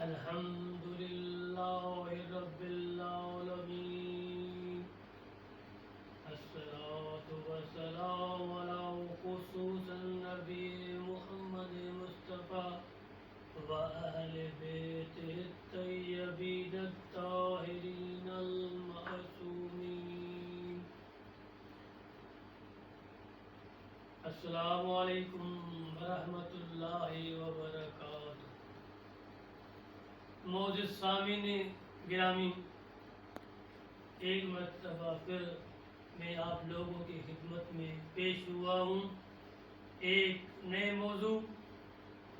الحمد لله رب العالمين الصلاة والسلام على خصوص النبي محمد مصطفى وأهل بيته الطيبين الطاهرين المعصومين. السلام علیکم ورحمۃ اللہ وبرکاتہ. معزز سامعین گرامی، ایک مرتبہ پھر میں آپ لوگوں کی خدمت میں پیش ہوا ہوں ایک نئے موضوع،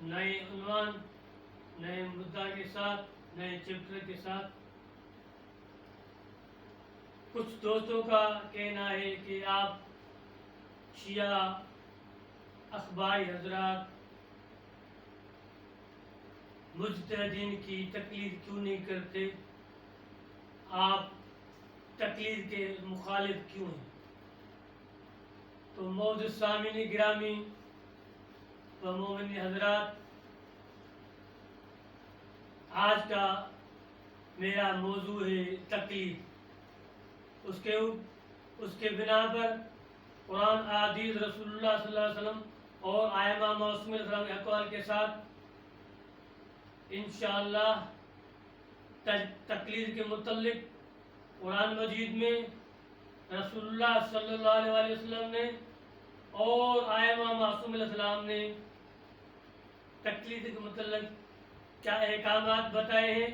نئے عنوان، نئے مدعا کے ساتھ، نئے چیپٹر کے ساتھ. کچھ دوستوں کا کہنا ہے کہ آپ شیعہ اخباری حضرات مجتہدین کی تقلید کیوں نہیں کرتے، آپ تقلید کے مخالف کیوں ہیں؟ تو معزز سامعین گرامی و مومن حضرات، آج کا میرا موضوع ہے تقلید. اس کے بنا پر قرآن، احادیث رسول اللہ صلی اللہ علیہ وسلم اور ائمہ معصومین علیہ السلام کے اقوال کے ساتھ انشاءاللہ تقلید کے متعلق قرآن مجید میں رسول اللہ صلی اللہ علیہ وسلم نے اور ائمہ معصومین علیہ السلام نے تقلید کے متعلق کیا احکامات بتائے ہیں.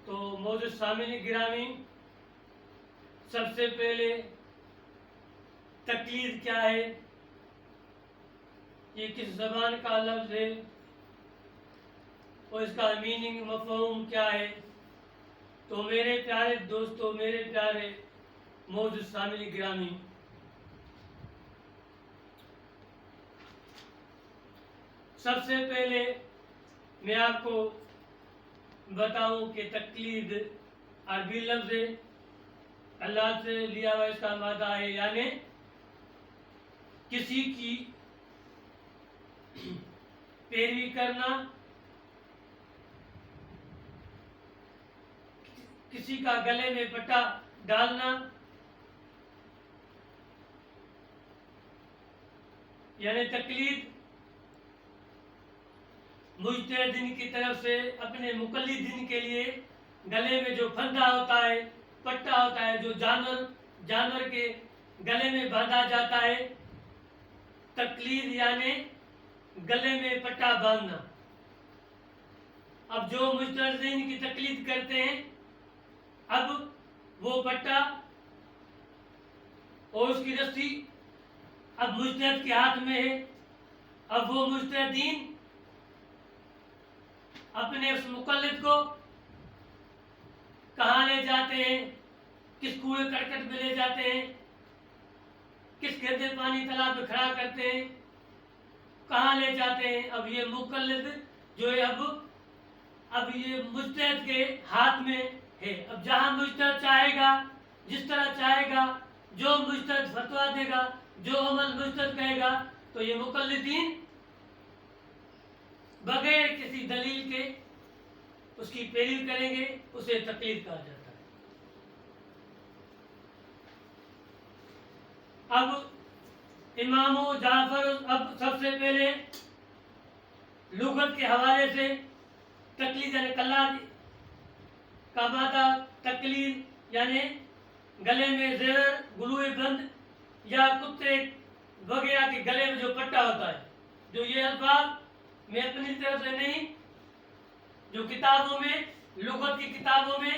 تو معزز سامعین گرامی، سب سے پہلے تقلید کیا ہے، یہ کس زبان کا لفظ ہے اور اس کا میننگ، مفہوم کیا ہے. تو میرے پیارے دوستو، میرے پیارے معزز سامعین گرامی، سب سے پہلے میں آپ کو بتاؤں کہ تقلید عربی لفظ ہے، اللہ سے لیا ہوا اس کا مادہ ہے، یعنی کسی کی پیروی کرنا، کسی کا گلے میں پٹا ڈالنا، یعنی تقلید مجتہدین کی طرف سے اپنے مقلدین کے لیے گلے میں جو پھندا ہوتا ہے، پٹا ہوتا ہے، جو جانور کے گلے میں باندھا جاتا ہے، تقلید یعنی گلے میں پٹا باندھنا. اب جو مجتہدین کی تقلید کرتے ہیں، اب وہ پٹا اور اس کی رسی اب مجتہد کے ہاتھ میں ہے. اب وہ مجتہدین اپنے اس مقلد کو کہاں لے جاتے ہیں، کس کوڑے کرکٹ میں لے جاتے ہیں، کس گندے پانی تالاب میں کھڑا کرتے ہیں، کہاں لے جاتے ہیں. اب یہ مقلد جو ہے اب یہ مجتہد کے ہاتھ میں ہے. اب جہاں مجتہد چاہے گا، جس طرح چاہے گا، جو مجتہد فتویٰ دے گا، جو عمل مجتہد کہے گا، تو یہ مقلدین بغیر کسی دلیل کے اس کی پیروی کریں گے. اسے تقلید کہا جاتا ہے. اب امام جعفر، اب سب سے پہلے لغت کے حوالے سے تقلید یعنی قلاد کا مادہ تقلید یعنی گلے میں زیر، گلوئے بند یا کتے وغیرہ کے گلے میں جو پٹا ہوتا ہے. جو یہ الفاظ میں اپنی طرف سے نہیں، جو کتابوں میں، لغت کی کتابوں میں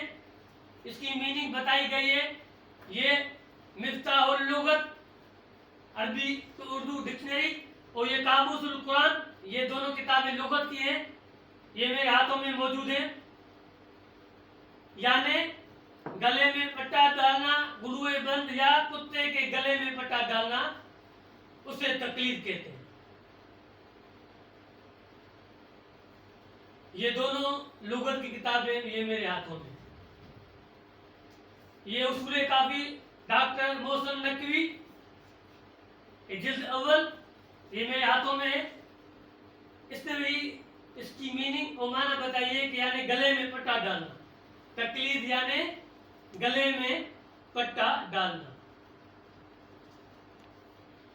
اس کی میننگ بتائی گئی ہے. یہ مفتاح اللغت عربی تو اردو ڈکشنری اور یہ قاموس القرآن، یہ دونوں کتابیں لغت کی ہیں، یہ میرے ہاتھوں میں موجود ہیں. یعنی گلے میں پٹا ڈالنا، گلوئے بند یا کتے کے گلے میں پٹا ڈالنا، اسے تقلید کہتے ہیں. یہ دونوں لغت کی کتابیں یہ میرے ہاتھوں میں. یہ اصول کافی ڈاکٹر محسن نقوی جلد اول، یہ میرے ہاتھوں میں ہے. اس نے بھی اس کی میننگ اور معنی بتائیے کہ یعنی گلے میں پٹا ڈالنا. تقلید یعنی گلے میں پٹا ڈالنا.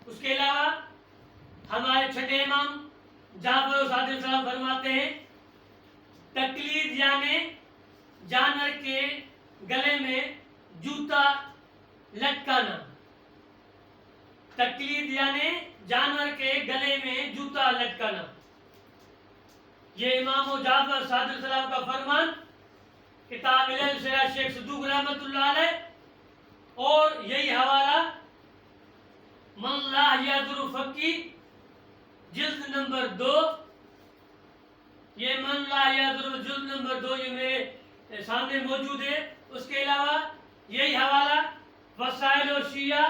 اس کے علاوہ ہمارے چھٹے امام جعفر صادق علیہ السلام فرماتے ہیں تقلید یعنی جانور کے گلے میں جوتا لٹکانا. تقلید یعنی جانور کے گلے میں جوتا لٹکانا. یہ امام جعفر صادق علیہ السلام کا فرمان کتاب علل سے شیخ صدوق رحمۃ اللہ علیہ، اور یہی حوالہ من لا یضر فقی جلد نمبر 2. یہ من لا یضر جلد نمبر 2 یہ میرے سامنے موجود ہے. اس کے علاوہ یہی حوالہ وسائل و شیعہ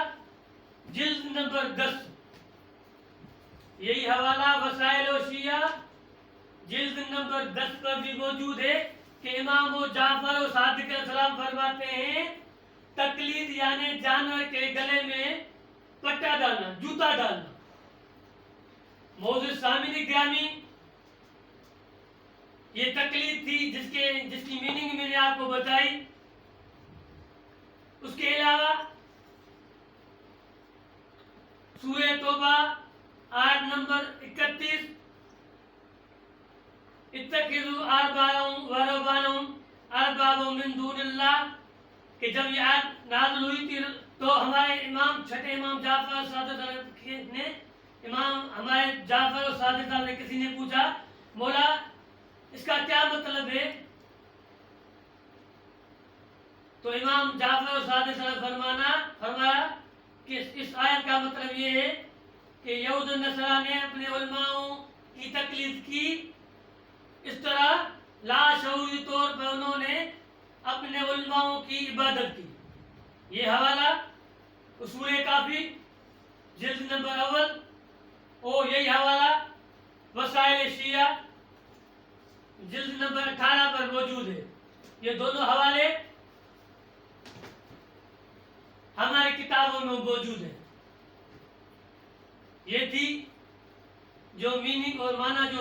جلد نمبر 10. یہی حوالہ وسائل و شیعہ جلد نمبر 10 پر بھی موجود ہے کہ امام جعفر و صادق علیہ السلام فرماتے ہیں تقلید یعنی جانور کے گلے میں پٹا ڈالنا، جوتا ڈالنا. موضوع سامعین گرامی، یہ تقلید تھی جس کی میننگ میں نے آپ کو بتائی. اس کے علاوہ سورہ توبہ آیت نمبر 31 اتخذوا احبارهم ورهبانهم اربابا من دون اللہ کہ جب یہ آیت نازل ہوئی تھی تو ہمارے امام چھٹے امام جعفر صادق نے ہمارے جعفر و صادق نے کسی نے پوچھا مولا اس کا کیا مطلب ہے؟ تو امام جعفر و صادق نے فرمایا کہ اس آیت کا مطلب یہ ہے کہ یہود و نصارہ نے اپنے علماؤں کی تقلید کی. اس طرح لاشعوری طور پر انہوں نے اپنے علماؤں کی عبادت کی. یہ حوالہ اصول کافی جلد نمبر 1 اور یہی حوالہ وسائل شیعہ جلد نمبر 18 پر موجود ہے. یہ دونوں حوالے ہماری کتابوں میں موجود ہیں. یہ تھی جو میننگ اور معنی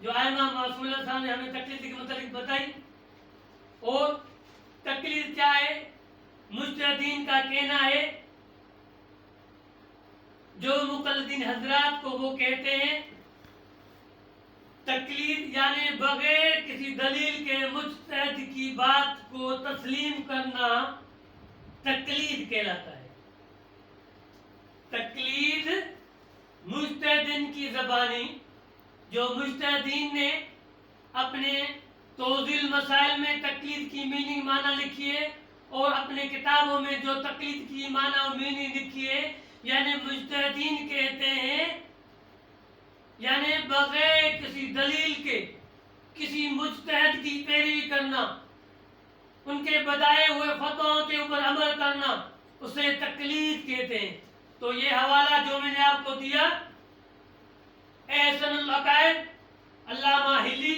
جو ائمہ معصوم اللہ صاحب نے ہمیں تقلید کے متعلق بتائی. اور تقلید کیا ہے؟ مجتہدین کا کہنا ہے، جو مقلدین حضرات کو وہ کہتے ہیں تقلید یعنی بغیر کسی دلیل کے مجتہد کی بات کو تسلیم کرنا تقلید کہلاتا ہے. تقلید مجتہدین کی زبانی جو مجتہدین نے اپنے توضیح مسائل میں تقلید کی میننگ معنی لکھی ہے اور اپنے کتابوں میں جو تقلید کی معنی اور میننگ لکھی ہے، یعنی مجتہدین کہتے ہیں یعنی بغیر کسی دلیل کے کسی مجتہد کی پیروی کرنا، ان کے بتائے ہوئے فتووں کے اوپر عمل کرنا، اسے تقلید کہتے ہیں. تو یہ حوالہ جو میں نے آپ کو دیا احسن العقائد علامہ ہلی،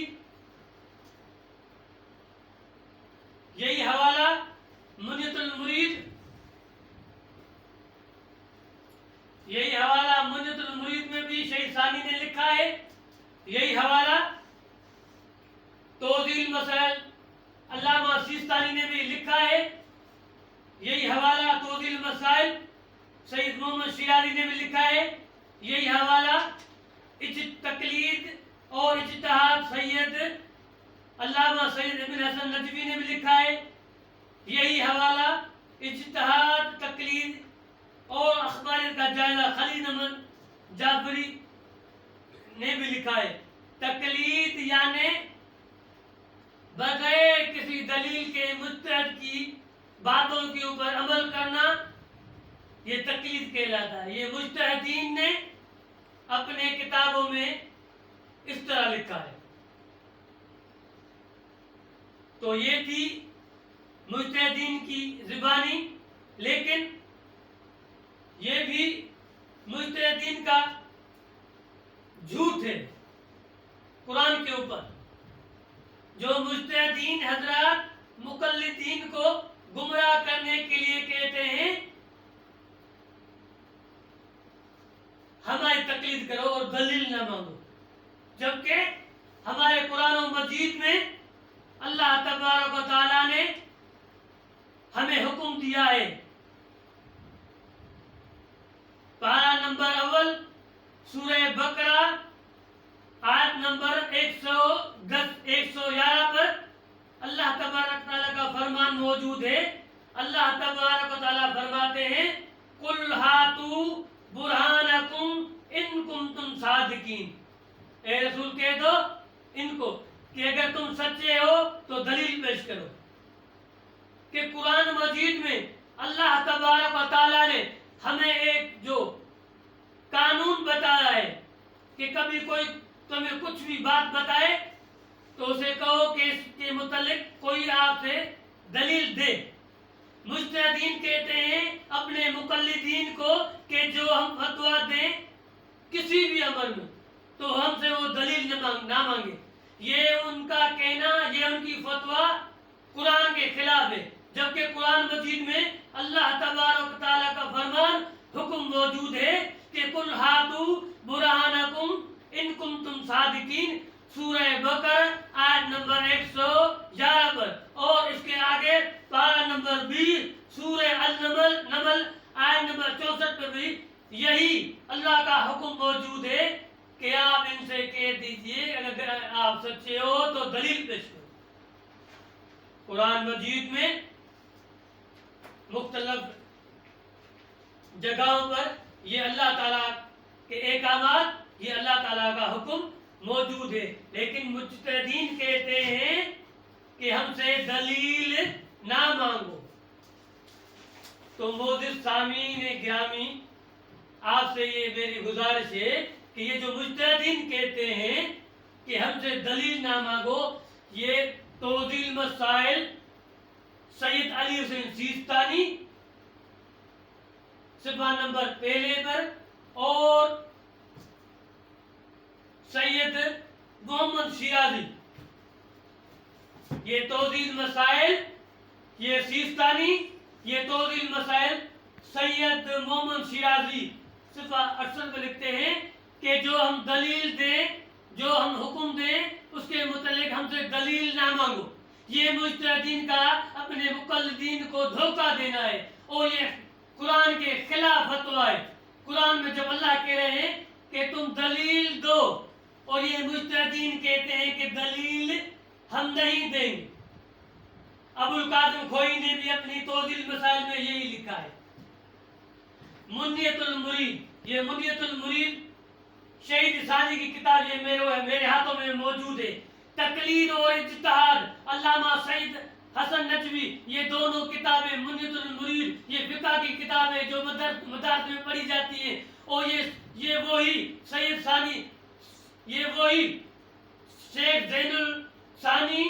یہی حوالہ منیت المرید، یہی حوالہ منیت المرید میں بھی شیخ ثانی نے لکھا ہے. یہی حوالہ توضیح مسائل علامہ سیستانی نے بھی لکھا ہے. یہی حوالہ توضیح مسائل سید محمد شیرازی نے بھی لکھا ہے. یہی حوالہ تقلید اور اجتہاد سید علامہ سید ابن حسن نجوی نے بھی لکھا ہے. یہی حوالہ اجتہاد تقلید اور اخبار کا جائزہ خلیل احمد جعفری نے بھی لکھا ہے. تقلید یعنی بغیر کسی دلیل کے مجتہد کی باتوں کے اوپر عمل کرنا، یہ تقلید کہلاتا ہے. یہ مجتہدین نے اپنے کتابوں میں اس طرح لکھا ہے. تو یہ تھی مجتہدین کی زبانی، لیکن یہ بھی مجتہدین کا جھوٹ ہے قرآن کے اوپر. جو مجتہدین حضرات مقلدین کو گمراہ کرنے کے لیے کہتے ہیں ہماری تقلید کرو اور دلیل نہ مانگو، جبکہ ہمارے قرآن و مجید میں اللہ تبارک و تعالیٰ نے ہمیں حکم دیا ہے. پارہ نمبر اول سورہ بقرہ آیت نمبر 111 پر اللہ تبارک تعالیٰ کا فرمان موجود ہے. اللہ تبارک و تعالیٰ فرماتے ہیں قُلْ هَاتُوا بُرْهَانَكُمْ إِن كُنتُمْ صَادِقِينَ. اے رسول کہہ دو ان کو کہ اگر تم سچے ہو تو دلیل پیش کرو. کہ قرآن مجید میں اللہ تبارک و تعالیٰ نے ہمیں ایک جو قانون بتایا ہے کہ کبھی کوئی تمہیں کچھ بھی بات بتائے تو اسے کہو کہ اس کے متعلق کوئی آپ سے دلیل دے. مجتہدین کہتے ہیں اپنے مقلدین کو کہ جو ہم فتویٰ دیں کسی بھی امر میں تو ہم سے وہ دلیل نہ مانگے. یہ ان کا کہنا، یہ ان کی فتویٰ قرآن کے خلاف ہے، جبکہ قرآن مجید میں اللہ تبارک تعالیٰ کا فرمان حکم موجود ہے کہ قُلْ هَاتُوا بُرْهَانَكُمْ إِن كُنتُمْ صَادِقِينَ. سورہ بقرہ آیت نمبر 111 پر، اور اس کے آگے پارہ نمبر 20 سورہ النمل آیت نمبر 64 پر بھی یہی اللہ کا حکم موجود ہے کہ آپ ان سے کہہ دیجئے اگر آپ سچے ہو تو دلیل پیش کرو. قرآن مجید میں مختلف جگہوں پر یہ اللہ تعالیٰ کے احکامات، یہ اللہ تعالیٰ کا حکم موجود ہے، لیکن مجتہدین کہتے ہیں کہ ہم سے دلیل نہ مانگو. تو معزز سامعین گرامی، آپ سے یہ میری گزارش ہے کہ یہ جو مجتہدین کہتے ہیں کہ ہم سے دلیل نہ مانگو، یہ توضیح المسائل سید علی حسین سیستانی صفحہ نمبر 1 پر اور سید محمد شیرازی، یہ توضیح المسائل، یہ سیستانی، یہ توضیح المسائل سید محمد شیرازی صفحہ 68 پر لکھتے ہیں کہ جو ہم دلیل دیں، جو ہم حکم دیں اس کے متعلق ہم سے دلیل نہ مانگو. یہ مجتہدین کا اپنے مقلدین کو دھوکہ دینا ہے اور یہ قرآن کے خلاف فتویٰ ہے. قرآن میں جب اللہ کہہ رہے ہیں کہ تم دلیل دو اور یہ مجتہدین کہتے ہیں کہ دلیل ہم نہیں دیں گے. ابو القاسم کھوئی نے بھی اپنی توضیح المسائل میں یہی لکھا ہے. منیت المرید، یہ منیت المرید شہید ثانی کی کتاب یہ میرے ہاتھوں میں موجود ہے. تقلید اور اجتہاد علامہ سعید حسن نجوی، یہ دونوں کتابیں منیت المرید، یہ فقہ کی کتابیں جو مدارس میں پڑھی جاتی ہیں. اور یہ وہی سید ثانی، یہ وہی شیخ زین الثانی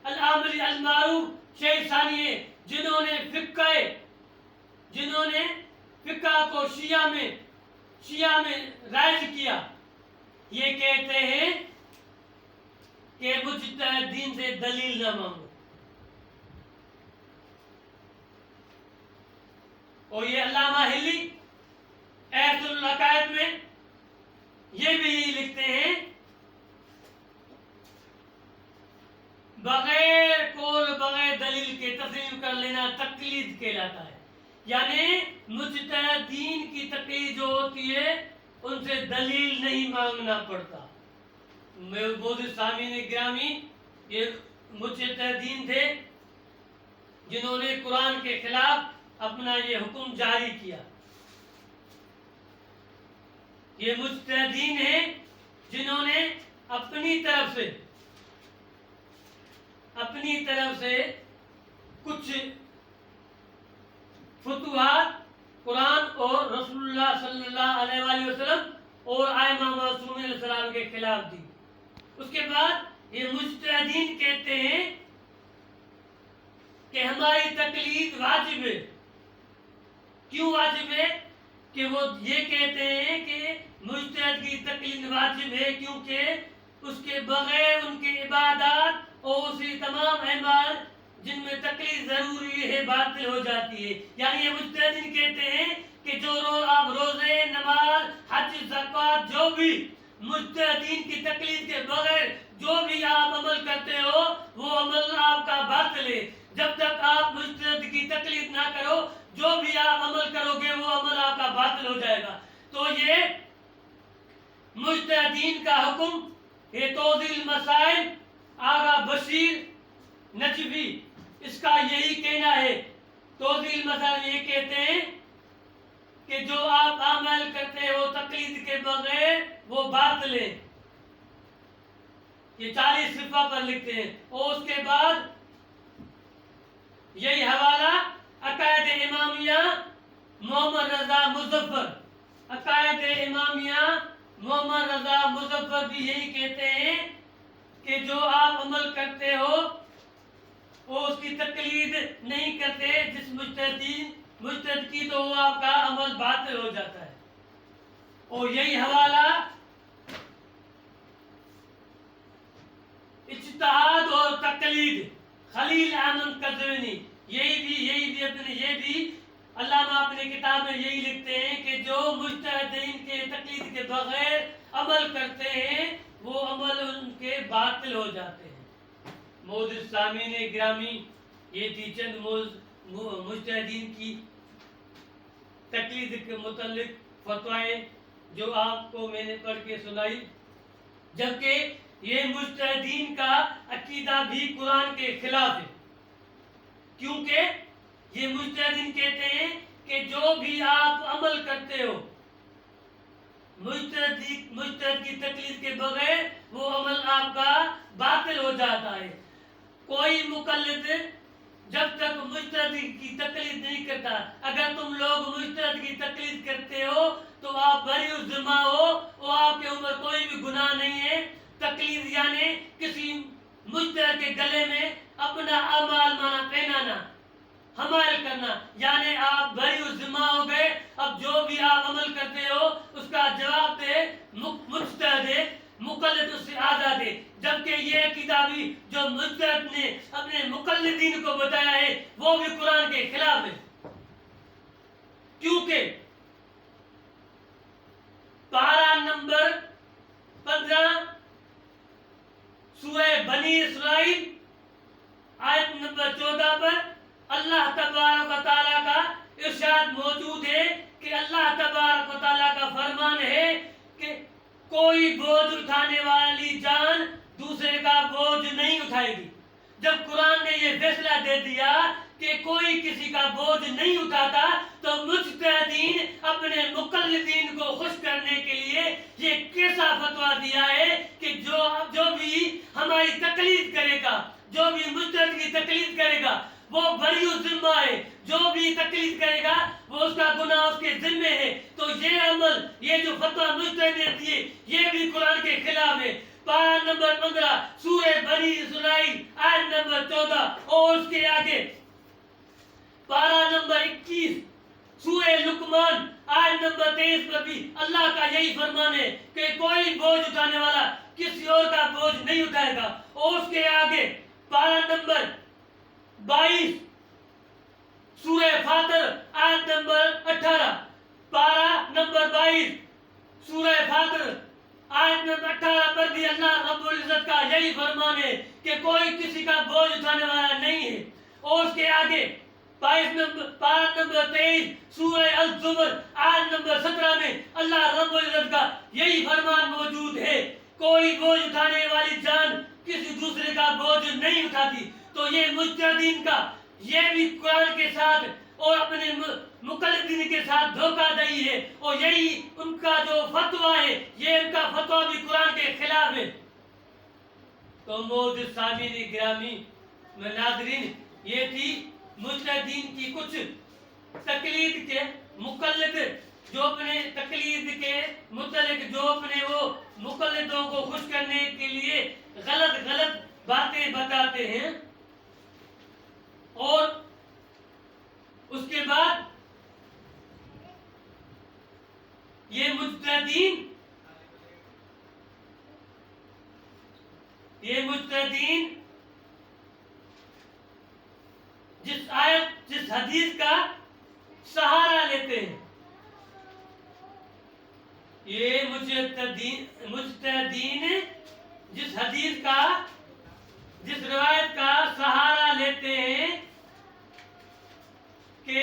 العامری المعروف شیخ ثانی ہے جنہوں نے فقہ کو شیعہ میں رائج کیا. یہ کہتے ہیں کہ مجتہدین سے دلیل نہ مانگو. اور یہ علامہ ہلی ایت العقائد میں یہ بھی لکھتے ہیں بغیر دلیل کے تسلیم کر لینا تقلید کہلاتا ہے. یعنی مجتہدین کی تقلید جو ہوتی ہے ان سے دلیل نہیں مانگنا پڑتا. معزز سامعین گرامی، یہ مجتہدین تھے جنہوں نے قرآن کے خلاف اپنا یہ حکم جاری کیا. یہ مجتہدین ہیں جنہوں نے اپنی طرف سے کچھ فتوحات قرآن اور رسول اللہ صلی اللہ علیہ وآلہ وسلم اور ائمہ معصومین علیہ السلام کے خلاف دی. اس کے بعد یہ مجتہدین کہتے ہیں کہ ہماری تقلید واجب ہے. کیوں واجب ہے؟ کہ وہ یہ کہتے ہیں کہ مجتہد کی تقلید واجب ہے کیونکہ اس کے بغیر ان کے عبادات اور اسی تمام اعمال جن میں تقلید ضروری ہے باطل ہو جاتی ہے. یعنی یہ مجتہدین کہتے ہیں کہ جو آپ روزے، نماز، حج، زکوٰۃ جو بھی مجتہدین کی تقلید کے بغیر جو بھی آپ عمل کرتے ہو وہ عمل آپ کا باطل ہے. جب تک آپ مجتہد کی تقلید نہ کرو جو بھی آپ عمل کرو گے وہ عمل آپ کا باطل ہو جائے گا. تو یہ مجتہدین کا حکم، یہ توضیح المسائل آغا بشیر نجوی اس کا یہی کہنا ہے. توضیح المسائل یہ کہتے ہیں کہ جو آپ عمل کرتے ہو تقلید کے بغیر وہ باطل ہے. یہ 40 صفحہ پر لکھتے ہیں. اور اس کے بعد یہی حوالہ عقائد امامیہ محمد رضا مظفر، عقائد امامیہ محمد رضا مظفر بھی یہی کہتے ہیں کہ جو آپ عمل کرتے ہو وہ اس کی تقلید نہیں کرتے جس مجتہد کی تو وہ آپ کا عمل باطل ہو جاتا ہے. اور یہی حوالہ اجتہاد اور تقلید خلیل احمد قزوینی یہ بھی علامہ اپنی کتاب میں یہی لکھتے ہیں کہ جو مجتہدین کے تقلید کے بغیر عمل کرتے ہیں وہ عمل ان کے باطل ہو جاتے ہیں. معزز سامعین گرامی، یہ تھی چند مجتہدین کی تقلید کے متعلق فتوائیں جو آپ کو میں نے پڑھ کے سنائی. جبکہ یہ مجتہدین کا عقیدہ بھی قرآن کے خلاف ہے، کیونکہ یہ مجتہدین کہتے ہیں کہ جو بھی آپ عمل کرتے ہو مجتہد کی تقلید کے بغیر وہ عمل آپ کا باطل ہو جاتا ہے. کوئی مقلد جب تک مجتہد کی تقلید نہیں کرتا، اگر تم لوگ مجتہد کی تقلید کرتے ہو تو آپ بری الذمہ ہو اور آپ کے اوپر کوئی بھی گناہ نہیں ہے. تقلید یعنی کسی مجتہد کے گلے میں اپنا اعمال مانا پہنانا، حمایل کرنا، یعنی آپ بری الذمہ ہو گئے. اب جو بھی آپ عمل کرتے ہو اس کا جواب دے مجتہد ہے، مقلد اس سے آزاد ہے. جبکہ یہ عقیدہ بھی جو مجتہد نے اپنے مقلدین کو بتایا ہے وہ بھی قرآن کے خلاف ہے. کیونکہ پارہ نمبر 15 سورہ بنی اسرائیل آیت نمبر 14 پر اللہ تبارک و تعالیٰ کا ارشاد موجود ہے کہ اللہ تبارک و تعالیٰ کا فرمان ہے کہ کوئی بوجھ اٹھانے والی جان دوسرے کا بوجھ نہیں اٹھائے گی. جب قرآن نے یہ فیصلہ دے دیا کہ کوئی کسی کا بوجھ نہیں اٹھاتا تو مجتہدین اپنے مقلدین کو خوش کرنے کے لیے یہ کیسا فتویٰ دیا ہے کہ جو بھی ہماری تقلید کرے گا، جو بھی مجتہد کی تقلید کرے گا وہ بری الذمہ ہے. جو بھی تقلید کرے گا وہ اس کا گناہ اس کے ذمے ہے. تو یہ عمل، یہ جو فتویٰ مجتہد نے دیے یہ بھی قرآن کے خلاف ہے. پارہ نمبر 15 سورہ بنی اسرائیل آیت نمبر 14 اور اس کے آگے پارہ نمبر 21 سورہ لقمان آیت نمبر 23 پر بھی اللہ کا یہی فرمان ہے کہ کوئی بوجھ اٹھانے والا کسی اور کا بوجھ نہیں اٹھائے گا. اور اس کے آگے پارہ نمبر 22 سورہ فاطر آیت نمبر 18، پارہ نمبر 22 سورہ فاطر آیت نمبر 18 پر بھی اللہ رب العزت کا یہی فرمان ہے کہ کوئی کسی کا بوجھ اٹھانے والا نہیں ہے. اور اس کے آگے پارہ نمبر 23 سورہ الزمر آیت نمبر 17 میں اللہ رب العزت کا یہی فرمان موجود ہے، کوئی بوجھ اٹھانے والی جان کسی دوسرے کا بوجھ نہیں اٹھاتی. تو یہ مجتہدین کا یہ بھی قرآن کے ساتھ اور اپنے مقلدین کے ساتھ دھوکہ دہی ہے، اور یہی ان کا جو فتویٰ ہے یہ ان کا فتویٰ بھی قرآن کے خلاف ہے. تو معزز سامعین گرامی ناظرین، یہ تھی مجتہدین کی کچھ تقلید کے مقلد جو اپنے تقلید کے متعلق جو اپنے وہ مقلدوں کو خوش کرنے کے لیے غلط باتیں بتاتے ہیں. اور اس کے بعد یہ مجتہدین جس آیت جس حدیث کا سہارا لیتے ہیں، یہ مجتہدین جس حدیث کا، جس روایت کا سہارا لیتے ہیں کہ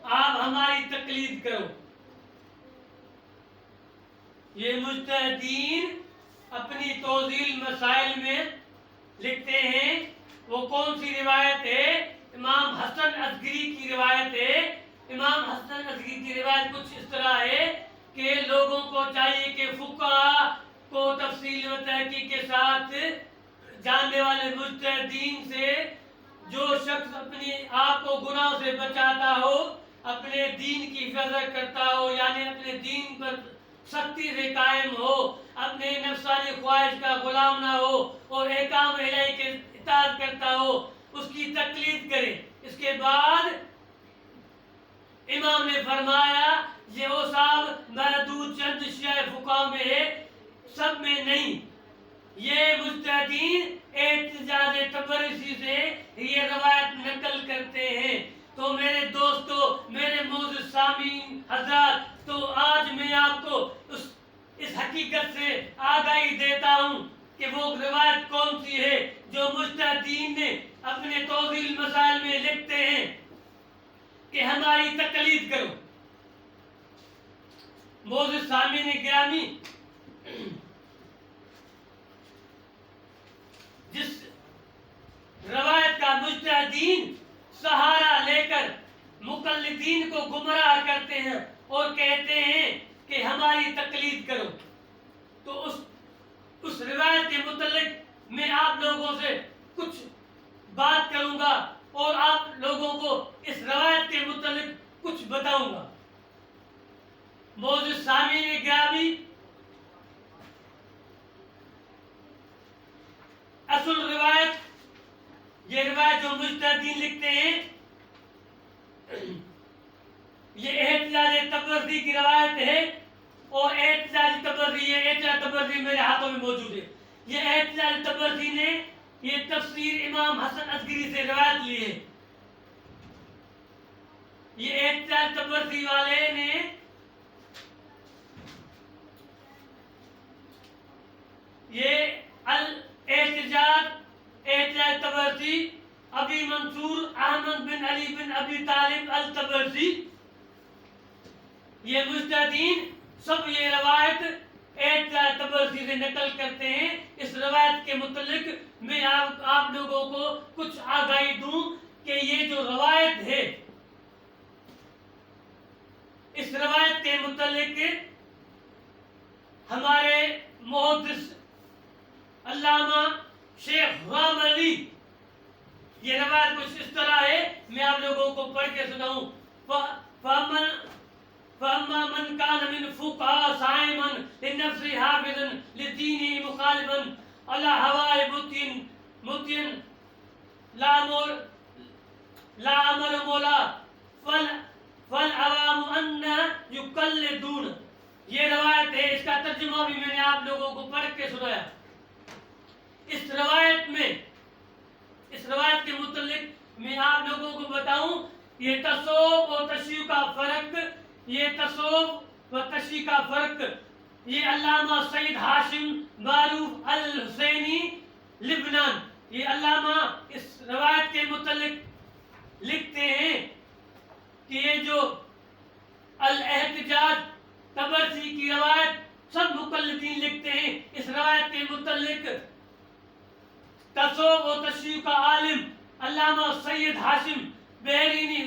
آپ ہماری تقلید کرو. یہ مجتہدین اپنی توضیح مسائل میں لکھتے ہیں. وہ کون سی روایت ہے؟ امام حسن عسکری کی روایت ہے. امام حسن عسکری کی روایت کچھ اس طرح ہے کہ لوگوں کو چاہیے کہ فقہاء کو تفصیل و تحقیق کے ساتھ جاننے والے مجتہدین سے جو شخص اپنی آپ کو گناہوں سے بچاتا ہو، اپنے دین کی حفاظت کرتا ہو، یعنی اپنے دین پر سختی سے قائم ہو، اپنے نفسانی خواہش کا غلام نہ ہو اور احکام الہی کے اطاعت کرتا ہو، اس کی تقلید کرے. اس کے بعد امام نے فرمایا یہ وہ صاحب محدود چند شیعہ فقہاء میں ہے، سب میں نہیں. یہ مجتہدین احتجاج تبرسی سے یہ روایت نقل کرتے ہیں. تو میرے دوستو، میرے معزز سامعین حضرات، تو آج میں آپ کو اس حقیقت سے آگاہی دیتا ہوں کہ وہ روایت کون سی ہے جو مجتہدین نے اپنے توضیح مسائل میں لکھتے ہیں کہ ہماری تقلید کرو. معزز سامعین گرامی، جس روایت کا مجتہدین سہارا لے کر مقلدین کو گمراہ کرتے ہیں اور کہتے ہیں کہ ہماری تقلید کرو، تو اس روایت کے متعلق میں آپ لوگوں سے کچھ بات کروں گا اور آپ لوگوں کو اس روایت کے متعلق کچھ بتاؤں گا. معزز سامعین گرامی، اصل روایت، یہ روایت جو مجتہدین لکھتے ہیں، یہ احتجاج تبرسی کی روایت ہے. اور احتجاج تبرسی میرے ہاتھوں میں موجود ہے. یہ احتجاج تبرسی نے یہ تفسیر امام حسن عسکری سے روایت لی ہے. یہ احتجاج تبرسی والے نے یہ احتجاج تبرسی ابی منصور احمد بن علی بن ابی طالب التبرسی، یہ مجتہدین سب یہ روایت احتجاج تبرسی سے نقل کرتے ہیں. اس روایت کے متعلق میں آپ لوگوں کو کچھ آگاہی دوں کہ یہ جو روایت ہے، اس روایت کے متعلق ہمارے محدث علامہ شیخ غلام علی، یہ روایت کچھ اس طرح ہے، میں آپ لوگوں کو پڑھ کے سناؤں. فَأَمَّا مَنْ كَانَ مِنْ فُقَهَاءَ صَائِمًا لِلنَّفْسِ حَافِظًا لِدِينِهِ مُخَالِفًا عَلَى هَوَاءِ مُطِيعٍ لَا أَمَرَ مَوْلَى فَالْعَوَامُ أَنَّ يُقَلِّدُونَ. یہ روایت ہے، اس کا ترجمہ بھی میں نے آپ لوگوں کو پڑھ کے سنایا. اس روایت کے متعلق میں آپ لوگوں کو بتاؤں، یہ تصوف و تشیع کا فرق، یہ علامہ سید ہاشم معروف الحسینی لبنان، یہ علامہ اس روایت کے متعلق لکھتے ہیں کہ یہ جو الاحتجاج تبرسی کی روایت سب مقلدین لکھتے ہیں. اس روایت کے متعلق تصوف و تشیع کا عالم علامہ سید ہاشم بحرینی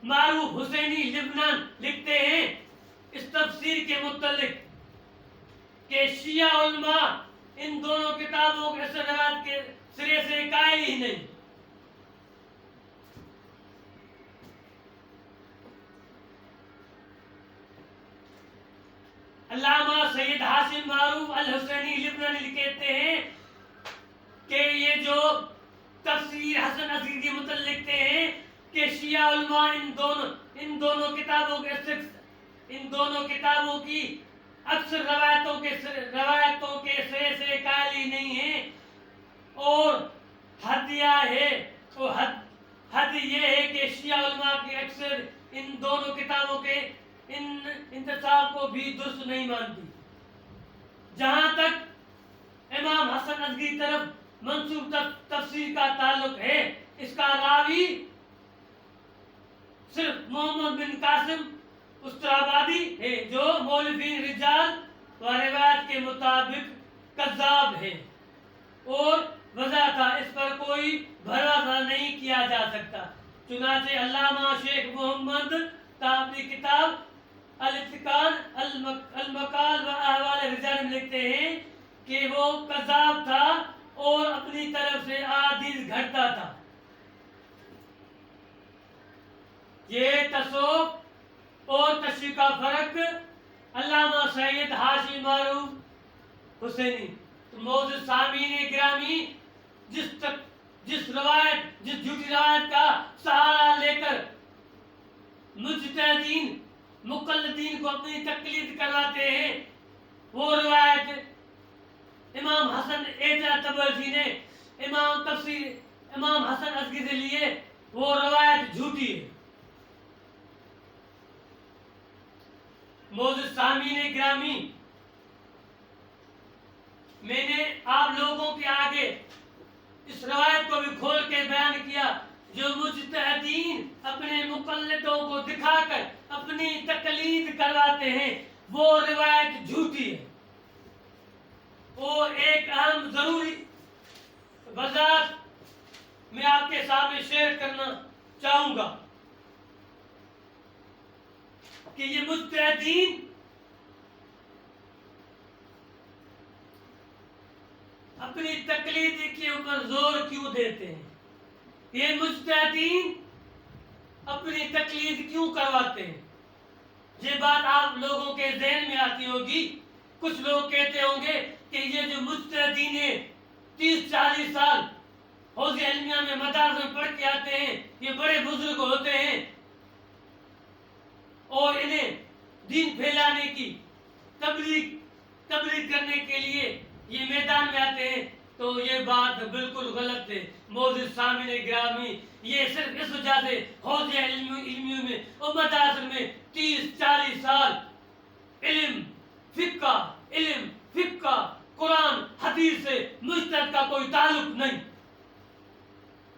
معروف حسینی لبنان لکھتے ہیں اس تفسیر کے متعلق کہ شیعہ علماء ان دونوں کتابوں کے اس روایت کے سرے سے قائل ہی نہیں. علامہ سید ہاشم معروف الحسینی لبنانی کہتے ہیں کہ یہ جو تفسیر حسن عسکری کے متعلق لکھتے ہیں کہ شیعہ علماء ان دونوں کتابوں کی اکثر روایتوں کے سرے سے قائل ہی نہیں ہیں. اور حد یہ ہے کہ شیعہ علماء کی اکثر ان دونوں کتابوں کے انتصاب کو بھی درست نہیں مانتی. جہاں تک حسن ازگری کی طرف منسوب تفسیر کا تعلق ہے، اس کا راوی صرف محمد بن قاسم استرابادی ہے جو مولفین رجال و روایت کے مطابق کذاب ہے، اور وضع تھا اس پر کوئی بھروسہ نہیں کیا جا سکتا۔ چنانچہ علامہ شیخ محمد تا اپنی کتاب الاتقان المقال و احوال رجال میں لکھتے ہیں کہ وہ کذاب تھا اور اپنی طرف سے احادیث گھڑتا تھا۔ یہ تصوف اور تشریح کا فرق علامہ سید ہاشمی معروف حسینی موجود سامعین گرامی جس جھوٹی روایت کا سہارا لے کر مجتہدین مقلدین کو اپنی تقلید کرواتے ہیں، وہ روایت امام حسن اعجاز تبرسی نے امام حسن ازگری سے لیے، وہ روایت جھوٹی ہے۔ موجود سامعین گرامی، میں نے آپ لوگوں کے آگے اس روایت کو بھی کھول کے بیان کیا جو مجتہدین اپنے مقلدوں کو دکھا کر اپنی تقلید کرواتے ہیں، وہ روایت جھوٹی ہے۔ اور ایک اہم ضروری وضاحت میں آپ کے سامنے شیئر کرنا چاہوں گا کہ یہ مجتہدین اپنی تقلید کے اوپر زور کیوں دیتے ہیں، یہ مجتہدین اپنی تقلید کیوں کرواتے ہیں؟ یہ بات آپ لوگوں کے ذہن میں آتی ہوگی۔ کچھ لوگ کہتے ہوں گے کہ یہ جو مجتہدین ہیں 30-40 سال حوض علمیہ میں مدارس میں پڑھ کے آتے ہیں، یہ بڑے بزرگ ہوتے ہیں اور انہیں دین پھیلانے کی تبلیغ کرنے کے لیے یہ میدان میں آتے ہیں، تو یہ بات بالکل غلط ہے۔ موجود سامعین گرامی، یہ صرف اس وجہ سے حوض علمیوں میں اور مدارس میں 30-40 سال علم فقہ قرآن حدیث سے مجتہد کا کوئی تعلق نہیں،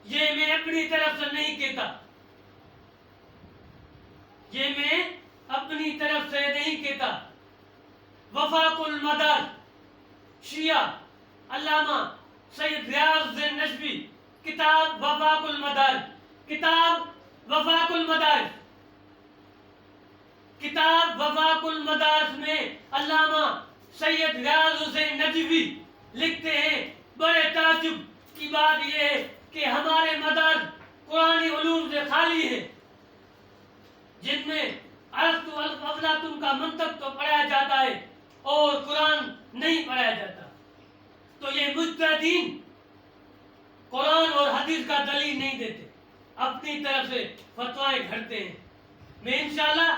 یہ میں اپنی طرف سے نہیں کہتا، یہ میں اپنی طرف سے نہیں کہتا۔ وفاق المدار شیعہ علامہ سید ریاض الدین نجوی، کتاب وفاق المدارس میں علامہ سید ریاض الدین نجوی لکھتے ہیں، بڑے تعجب کی بات یہ ہے کہ ہمارے مدارس قرآنی علوم سے خالی ہے، جن میں ارسطو افلاطون کا منطق تو پڑھایا جاتا ہے اور قرآن نہیں پڑھایا جاتا۔ تو یہ مجتہدین قرآن اور حدیث کا دلیل نہیں دیتے، اپنی طرف سے فتوائیں گھڑتے ہیں۔ میں انشاءاللہ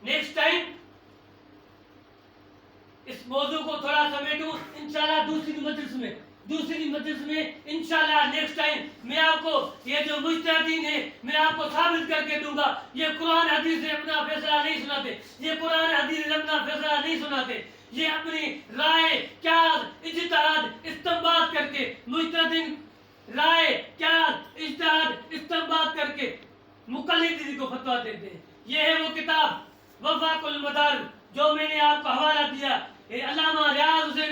نیکسٹ ٹائم اس موضوع کو تھوڑا سمیٹوں، انشاءاللہ دوسری مجلس میں انشاءاللہ نیکسٹ ٹائم میں آپ کو یہ جو مجتہدین ہیں میں آپ کو ثابت کر کے دوں گا، یہ قرآن حدیث سے اپنا فیصلہ نہیں سناتے، یہ اپنی رائے قیاس اجتہاد استنباط کر کے مجتہدین رائے قیاس اجتہاد استنباط کر کے مقلدین کو فتویٰ دیتے ہیں۔ یہ ہے وہ کتاب وفاق المدار جو میں نے آپ کو حوالہ دیا، یہ علامہ ریاض حسین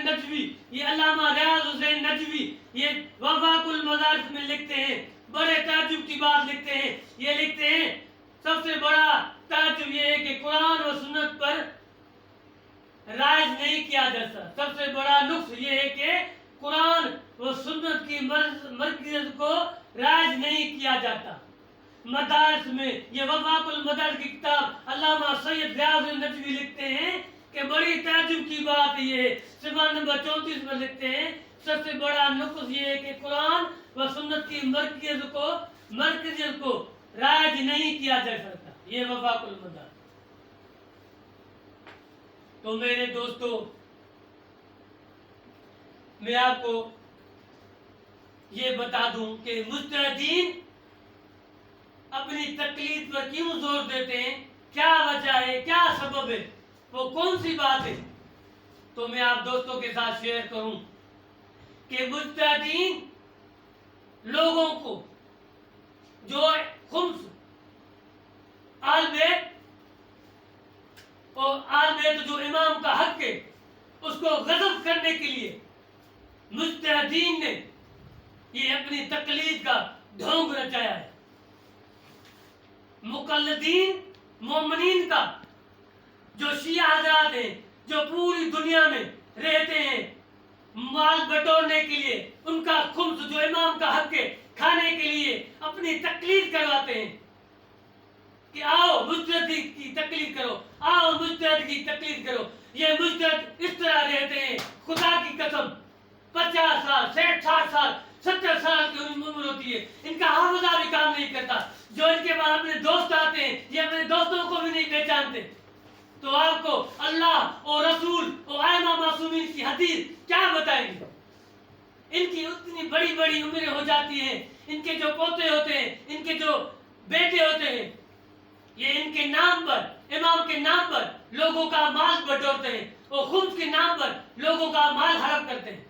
نجوی یہ وفاق المدارس میں لکھتے ہیں، بڑے تعجب کی بات لکھتے ہیں۔ یہ لکھتے ہیں سب سے بڑا تعجب یہ ہے کہ قرآن و سنت پر رائج نہیں کیا جاتا، سب سے بڑا نقص یہ ہے کہ قرآن و سنت کی مرکزیت کو رائج نہیں کیا جاتا مدارس میں۔ یہ وفاق المدارس کی کتاب علامہ سید ریاض النجوی لکھتے ہیں کہ بڑی تعجب کی بات یہ ہے، صفحہ نمبر 34 میں لکھتے ہیں سب سے بڑا نقص یہ ہے کہ قرآن و سنت کی مرکزیت کو رائج نہیں کیا جا سکتا، یہ وفاق المدارس۔ تو میرے دوستو، میں آپ کو یہ بتا دوں کہ مجتہدین اپنی تقلید پر کیوں زور دیتے ہیں، کیا وجہ ہے، کیا سبب ہے، وہ کون سی بات ہے، تو میں آپ دوستوں کے ساتھ شیئر کروں۔ کہ مجتہدین لوگوں کو جو خمس آل بیت اور آل بیت جو امام کا حق ہے اس کو غضب کرنے کے لیے مجتہدین نے یہ اپنی تقلید کا ڈھونگ رچایا ہے. مقلدین مومنین کا جو شیعہ حضرات ہیں جو پوری دنیا میں رہتے ہیں مال بٹورنے کے لیے ان کا خمس جو امام کا حق ہے کھانے کے لیے اپنی تقلید کرواتے ہیں کہ آؤ مجتہد کی تقلید کرو, آؤ مجتہد کی تقلید کرو. یہ مجتہد اس طرح رہتے ہیں خدا کی قسم 50 سال 60 سال 70 سال کی عمر ہوتی ہے, ان کا حافظہ بھی کام نہیں کرتا. جو ان کے پاس اپنے دوست آتے ہیں یہ اپنے دوستوں کو بھی نہیں پہچانتے. تو آپ کو اللہ اور رسول اور ائمہ معصومین کی حدیث کیا بتائیں گے؟ ان کی اتنی بڑی بڑی عمریں ہو جاتی ہیں, ان کے جو پوتے ہوتے ہیں, ان کے جو بیٹے ہوتے ہیں, یہ ان کے نام پر امام کے نام پر لوگوں کا مال بٹورتے ہیں اور خمس کے نام پر لوگوں کا مال حرام کرتے ہیں.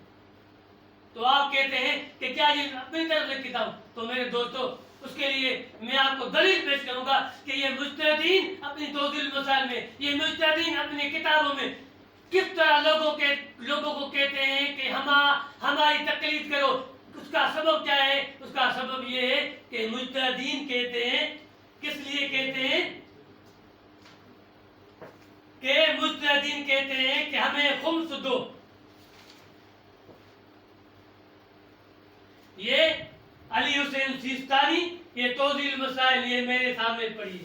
تو آپ کہتے ہیں کہ کیا یہ اپنی طرف سے کتاب؟ تو میرے دوستو اس کے لیے میں آپ کو دلیل پیش کروں گا کہ یہ مجتہدین اپنی توضیح المسائل میں, یہ مجتہدین اپنی کتابوں میں کس طرح لوگوں کو کہتے ہیں کہ ہماری تقلید کرو. اس کا سبب کیا ہے؟ اس کا سبب یہ ہے کہ مجتہدین کہتے ہیں, کس لیے کہتے ہیں کہ مجتہدین کہتے ہیں کہ ہمیں خمس دو. یہ علی حسین سیستانی یہ توضیح المسائل یہ میرے سامنے پڑھی.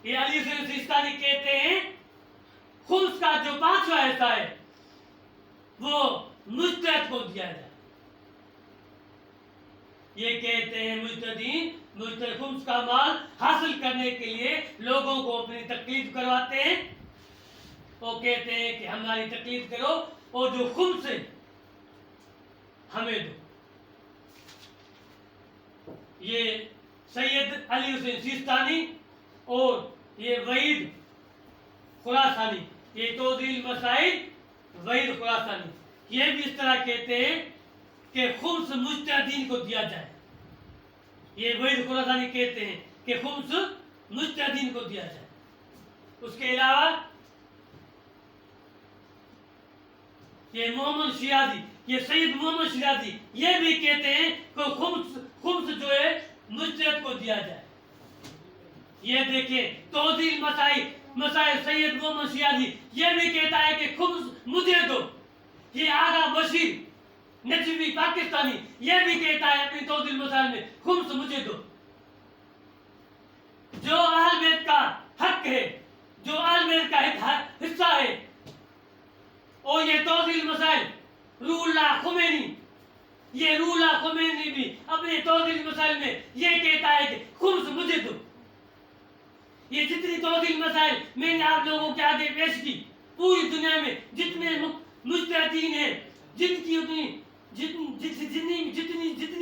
یہ علی حسین سیستانی کہتے ہیں خمس کا جو 5واں حصہ ہے وہ مجتہد کو دیا جائے. یہ کہتے ہیں مجتہد خمس کا مال حاصل کرنے کے لیے لوگوں کو اپنی تقلید کرواتے ہیں. وہ کہتے ہیں کہ ہماری تقلید کرو اور جو خمس ہے ہمیں دو. یہ سید علی حسین سیستانی اور یہ وحید خراسانی یہ توضیح المسائل وحید خراسانی یہ بھی اس طرح کہتے ہیں کہ خمس مجتہدین کو دیا جائے. یہ وحید خراسانی کہتے ہیں کہ خمس مجتہدین کو دیا جائے. اس کے علاوہ یہ محمد شیرازی یہ سید محمد شیرازی یہ بھی کہتے ہیں کہ خمس جو ہے مجتہد کو دیا جائے. یہ دیکھیں توضیح مسائل سید محمد شیرازی یہ بھی کہتا ہے کہ خمس مجھے دو. یہ آغا بشیر نجوی پاکستانی یہ بھی کہتا ہے اپنی توضیح مسائل میں خمس مجھے دو. جو اہل بیت کا حق ہے, جو اہل بیت کا حصہ ہے, اور یہ توضیح مسائل روح اللہ خمینی یہ روح اللہ خمینی بھی اپنے توضیح مسائل میں یہ کہتا ہے کہ خمس مجھے دو. یہ جتنی توضیح مسائل میں نے آپ لوگوں کے آگے پیش کی پوری دنیا میں جتنے مجتہدین ہیں جتنی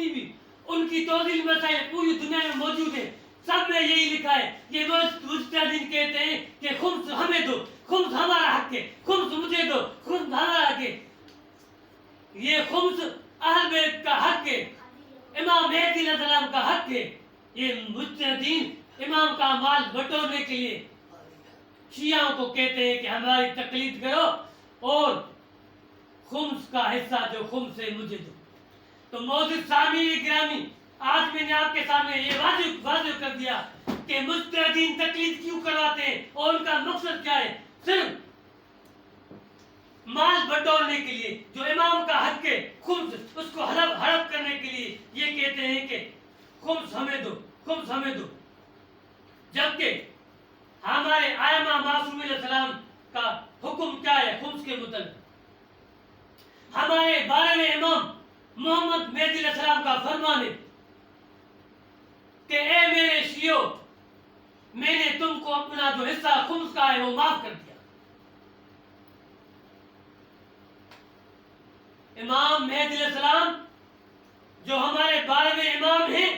بھی ان کی توضیح مسائل پوری دنیا میں موجود ہیں سب میں یہی لکھا ہے. یہ مجتہدین کہتے ہیں کہ خمس ہمیں دو, خمس ہمارا حق ہے, خمس مجھے دو, خمس ہمارا حق ہے. یہ خمس اہل بیت کا حق ہے, امام مہدی علیہ السلام کا حق ہے. یہ مجتہدین امام کا مال بٹورنے کے لیے شیعوں کو کہتے ہیں کہ ہماری تقلید کرو اور خمس کا حصہ جو خمس ہے مجھے دو. تو موجود سامعین گرامی آج میں نے آپ کے سامنے یہ واضح کر دیا کہ مجتہدین تقلید کیوں کرواتے ہیں اور ان کا مقصد کیا ہے. صرف مال بٹورنے کے لیے جو امام کا حق ہے خمس اس کو ہڑپ کرنے کے لیے یہ کہتے ہیں کہ خمس ہمیں دو, خمس ہمیں دو. جبکہ ہمارے ائمہ معصومین علیہ السلام کا حکم کیا ہے خمس کے متعلق؟ ہمارے 12ویں امام محمد مہدی علیہ السلام کا فرمان ہے کہ اے میرے شیعو میں نے تم کو اپنا جو حصہ خمس کا ہے وہ معاف کر دیا. امام مہدی علیہ السلام جو ہمارے 12ویں امام ہیں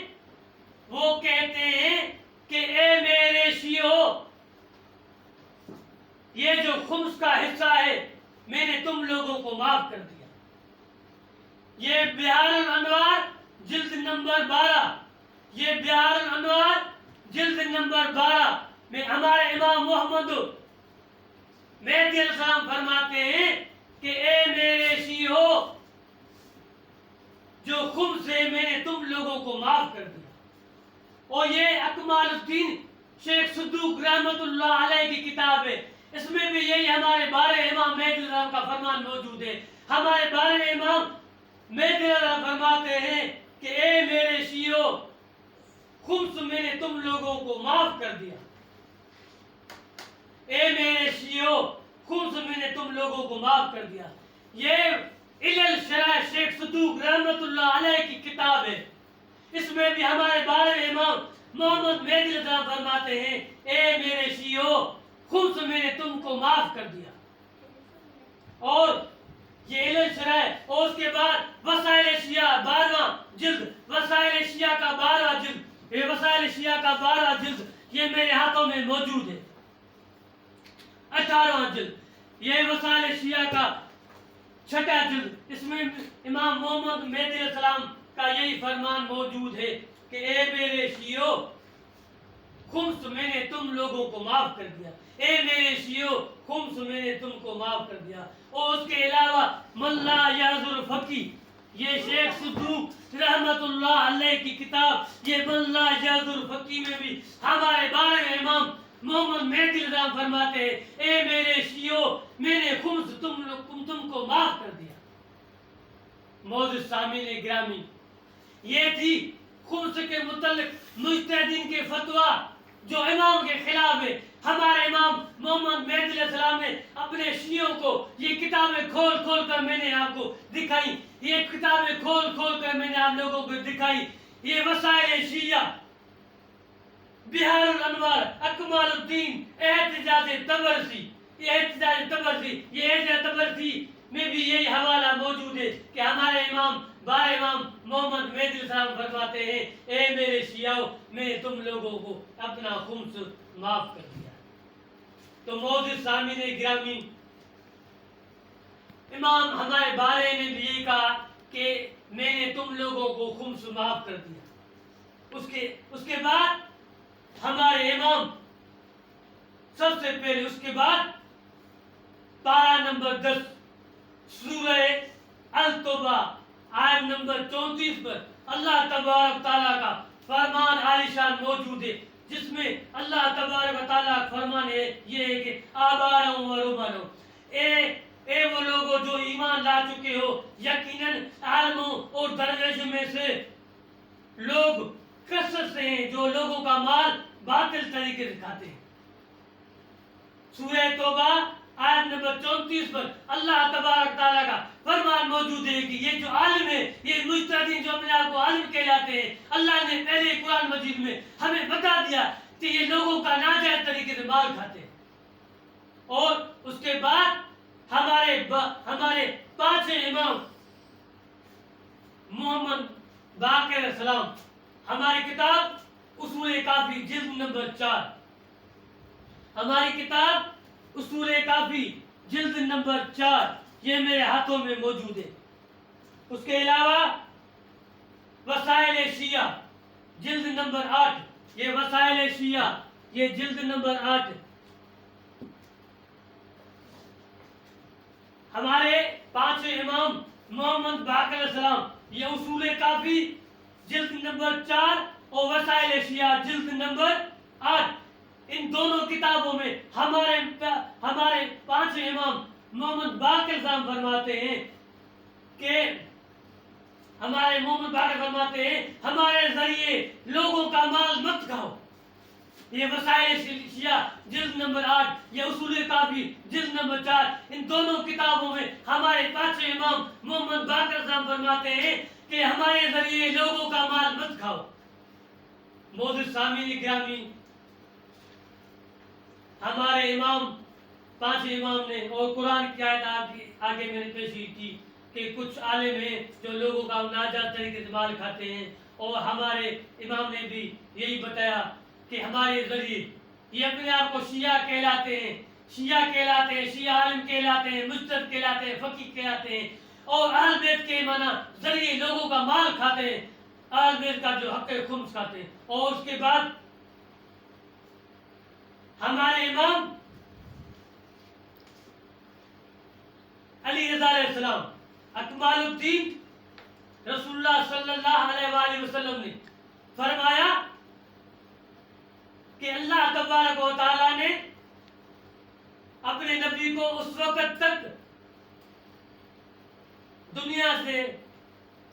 وہ کہتے ہیں کہ اے میرے شیعو یہ جو خمس کا حصہ ہے میں نے تم لوگوں کو معاف کر دیا. یہ بہار الانوار جلد نمبر 12، یہ بہار الانوار جلد نمبر 12 میں ہمارے امام محمد مہدی علیہ السلام فرماتے ہیں کہ اے میرے شیعو، جو خم سے میں نے تم لوگوں کو معاف کر دیا. اور یہ اکمال الدین شیخ صدوق رحمت اللہ علیہ کی کتاب ہے، اس میں بھی یہی ہمارے بارے امام مہدی علیہ السلام کا فرمان موجود ہے. ہمارے بارے امام مہدی علیہ السلام فرماتے ہیں کہ اے میرے شیعو، خمس میں نے تم لوگوں کو معاف کر دیا. اے میرے شیعو، خمس میں نے تم لوگوں کو معاف کر دیا. یہ علل شرح شیخ صدوق رحمت اللہ علیہ کی کتاب ہے، اس میں بھی ہمارے بارے امام محمد مہدی علیہ السلام فرماتے ہیں اے میرے شیعو، خمس میں نے تم کو معاف کر دیا. اور یہ علل شرح، اور اس کے بعد وسائل شیعہ 12واں جلد، وسائل شیعہ کا 12واں جلد، یہ وسائل شیعہ کا 12واں جلد یہ میرے ہاتھوں میں موجود ہے. 18واں جلد یہ وسائل شیعہ کا 6واں جلد، اس میں امام محمد مہدی علیہ السلام کا یہی فرمان موجود ہے کہ اے میرے شیعو، خمس میں نے تم لوگوں کو معاف کر دیا. اے میرے شیعو، خمس میں نے تم کو معاف کر دیا. اور اس کے علاوہ من لا یعذر فقی، یہ شیخ صدوق رحمت اللہ علیہ کی کتاب، یہ من لا یعذر فقی میں بھی ہمارے بارے میں امام محمد مہدی علیہ السلام فرماتے ہیں اے میرے شیعو، میں نے خمس تم کو معاف کر دیا. معزز سامعین گرامی، یہ تھی خمس کے متعلق مجتہدین کے فتویٰ جو امام کے خلاف ہے. ہمارے امام محمد مہدی علیہ السلام نے اپنے شیعوں کو یہ کتابیں کھول کھول کر میں نے آپ کو دکھائی، یہ کتابیں کھول کھول کر میں نے آپ لوگوں کو دکھائی. یہ وسائل شیعہ، بہار الانوار، اکمال الدین، احتجاج تبرسی، یہ احتجاج تبرسی میں بھی یہی حوالہ موجود ہے کہ ہمارے امام بارے امام محمد مہدی علیہ السلام فرماتے ہیں اے میرے شیعوں، میں نے تم لوگوں کو اپنا خمس معاف کر دیا. تو معزز سامعین گرامی، امام ہمارے بارے نے بھی یہی کہا کہ میں نے تم لوگوں کو خمس معاف کر دیا. اس کے بعد ہمارے امام سب سے پہلے، اس کے بعد پارہ نمبر 10 سورہ التوبہ آیت نمبر 34 پر اللہ تبارک تعالیٰ کا فرمان عالی شان موجود ہے، جس میں اللہ تبارک تعالیٰ کا فرمان ہے یہ ہے کہ آبارہم و رہبانہم، اے وہ لوگوں جو ایمان لا چکے ہو، یقیناً عالموں اور درویشوں میں سے لوگ کثرت سے ہیں جو لوگوں کا مال باطل طریقے سے کھاتے ہیں. سورہ توبہ آیت نمبر 34 پر اللہ تبارک تعالیٰ کا فرمان موجود ہے کہ یہ جو عالم ہے، یہ مجتہدین جو اپنے آپ کو عالم کہلاتے ہیں، اللہ نے پہلے قرآن مجید میں ہمیں بتا دیا کہ یہ لوگوں کا ناجائز طریقے سے مال کھاتے ہیں. اور اس کے بعد ہمارے 5 امام محمد باقر علیہ السلام، ہماری کتاب اصول کافی جلد نمبر 4، ہماری کتاب اصول کافی جلد نمبر 4 یہ میرے ہاتھوں میں موجود ہے. اس کے علاوہ وسائل شیعہ جلد نمبر 8، یہ وسائل شیعہ یہ جلد نمبر 8، ہمارے 5 امام محمد باقر علیہ السلام، یہ اصول کافی جلد نمبر 4 اور وسائل شیعہ جلد نمبر 8، ان دونوں کتابوں میں ہمارے 5 امام محمد باقر صاحب فرماتے ہیں کہ ہمارے ذریعے لوگوں کا مال مت کھاؤ. یہ وسائل شیعہ جلد نمبر 8، یہ اصول کافی جلد نمبر 4، ان دونوں کتابوں میں ہمارے 5 امام محمد باقر صاحب فرماتے ہیں کہ ہمارے ذریعے لوگوں کا مال مت کھاؤ. معزز سامعین گرامی، ہمارے امام 5 امام نے، اور قرآن کی آیت آگے میں نے پیش کی کہ کچھ عالم ہیں جو لوگوں کا ناجائز طریقے سے مال کھاتے ہیں، اور ہمارے امام نے بھی یہی بتایا کہ ہمارے ذریعے یہ اپنے آپ کو شیعہ کہلاتے ہیں، شیعہ عالم کہلاتے ہیں، مجتہد کہلاتے ہیں، فقیہ کہلاتے ہیں، اور اہل بیت کے مانا ذریعے لوگوں کا مال کھاتے ہیں، اہل بیت کا جو حق خمس کھاتے ہیں۔ اور اس کے بعد ہمارے امام علی رضا علیہ السلام اکمال الدین رسول اللہ صلی اللہ علیہ وآلہ وسلم نے فرمایا کہ اللہ تبارک و تعالیٰ نے اپنے نبی کو اس وقت تک دنیا سے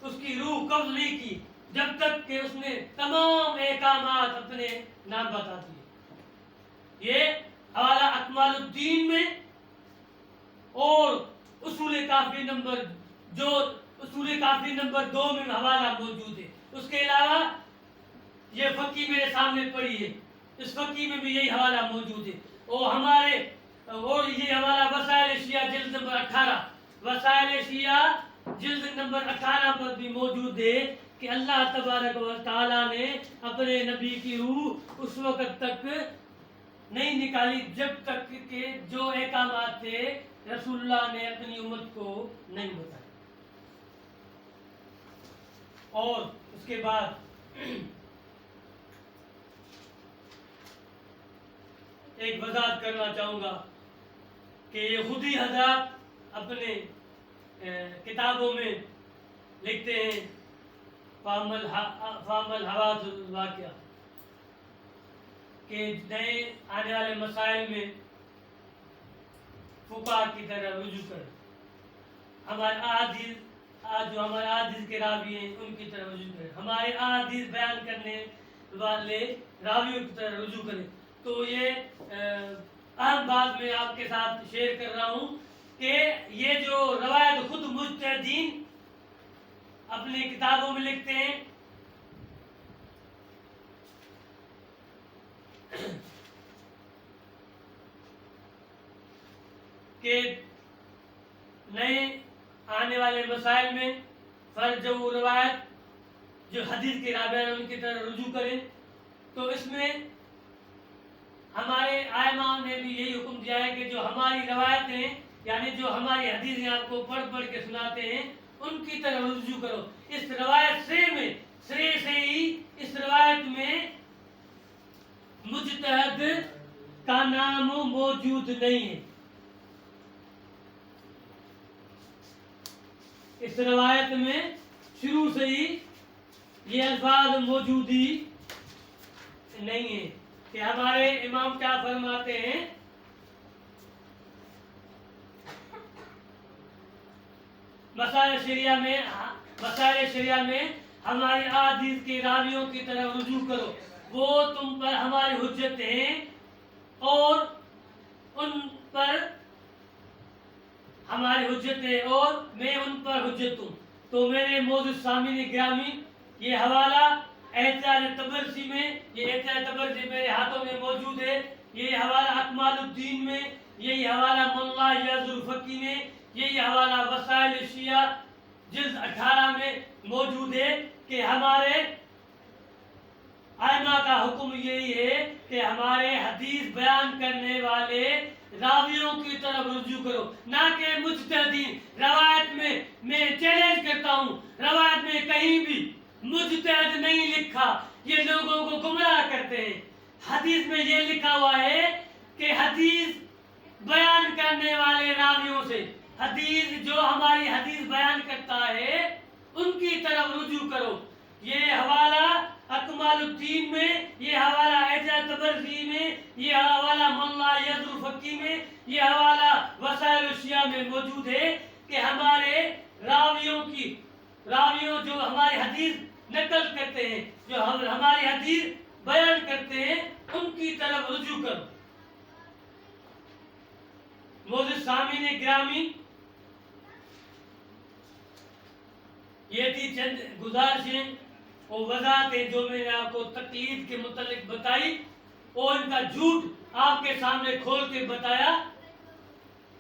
اس کی روح قبض نہیں کی جب تک کہ اس نے تمام احکامات اپنے نام بتا دیے۔ یہ حوالہ اکمال الدین میں اور اصول کافی نمبر 2 میں حوالہ موجود ہے۔ اس کے علاوہ یہ فقی میرے سامنے پڑی ہے، اس فقی میں بھی یہی حوالہ موجود ہے۔ اور یہ حوالہ وسائل شیعہ جلد نمبر 18 وسائل شیعہ جلد نمبر 18 پر بھی موجود ہے کہ اللہ تبارک و تعالیٰ نے اپنے نبی کی روح اس وقت تک نہیں نکالی جب تک کہ جو احکامات تھے رسول اللہ نے اپنی امت کو نہیں بتائے۔ اور اس کے بعد ایک وضاحت کرنا چاہوں گا کہ یہ خود ہی حضرات اپنے کتابوں میں لکھتے ہیں فامل حوادث الواقعہ کہ نئے آنے والے مسائل میں فقہاء کی طرح رجوع کریں، ہمارے احادیث کے راوی ہیں ان کی طرح رجوع کریں، ہمارے احادیث بیان کرنے والے راویوں کی طرح رجوع کریں۔ تو یہ اہم بات میں آپ کے ساتھ شیئر کر رہا ہوں کہ یہ جو روایت خود مجتہدین اپنی کتابوں میں لکھتے ہیں کہ نئے آنے والے مسائل میں فرض و روایت جو حدیث کے راوی ہیں ان کی طرح رجوع کریں، تو اس میں ہمارے ائمہ نے بھی یہی حکم دیا ہے کہ جو ہماری روایتیں یعنی جو ہماری حدیثیں آپ کو پڑھ پڑھ کے سناتے ہیں ان کی طرح رجوع کرو۔ اس روایت سے ہی اس روایت میں مجتہد کا نام موجود نہیں ہے۔ اس روایت میں شروع سے ہی یہ الفاظ موجود ہی نہیں ہے کہ ہمارے امام کیا فرماتے ہیں، مسائل شریعہ میں ہماری احادیث کے راویوں کی طرف رجوع کرو، وہ تم پر ہماری حجت ہیں اور ان پر ہماری حجت ہے اور میں ان پر حجت ہوں۔ تو میرے معزز سامعین گرامی، یہ حوالہ احتیاج تبرسی میں، یہ احتیاج تبرسی میرے ہاتھوں میں موجود ہے، یہ حوالہ اکمال الدین میں، یہی حوالہ مولا یاز الفقی میں، یہی حوالہ وسائل شیعہ جلد 18 میں موجود ہے کہ ہمارے ائمہ کا حکم یہی ہے کہ ہمارے حدیث بیان کرنے والے راویوں کی طرف رجوع کرو، نہ کہ مجتہدین۔ روایت میں چیلنج کرتا ہوں، روایت میں کہیں بھی مجتہد نہیں لکھا، یہ لوگوں کو گمراہ کرتے ہیں۔ حدیث میں یہ لکھا ہوا ہے کہ حدیث بیان کرنے والے راویوں سے، حدیث جو ہماری حدیث بیان کرتا ہے ان کی طرف رجوع کرو۔ یہ حوالہ اکمال الدین میں، یہ حوالہ احتیاج تبرسی میں، یہ حوالہ مولا یاز الفقی میں، یہ حوالہ وسائل الشیعہ میں موجود ہے کہ ہمارے راویوں جو ہماری حدیث نقل کرتے ہیں، جو ہماری حدیث بیان کرتے ہیں ان کی طرف رجوع کرو۔ معزز سامعین گرامی، یہ تھی چند گزارشیں اور وضاحتیں جو میں نے آپ کو تقلید کے متعلق بتائی اور ان کا جھوٹ آپ کے سامنے کھول کے بتایا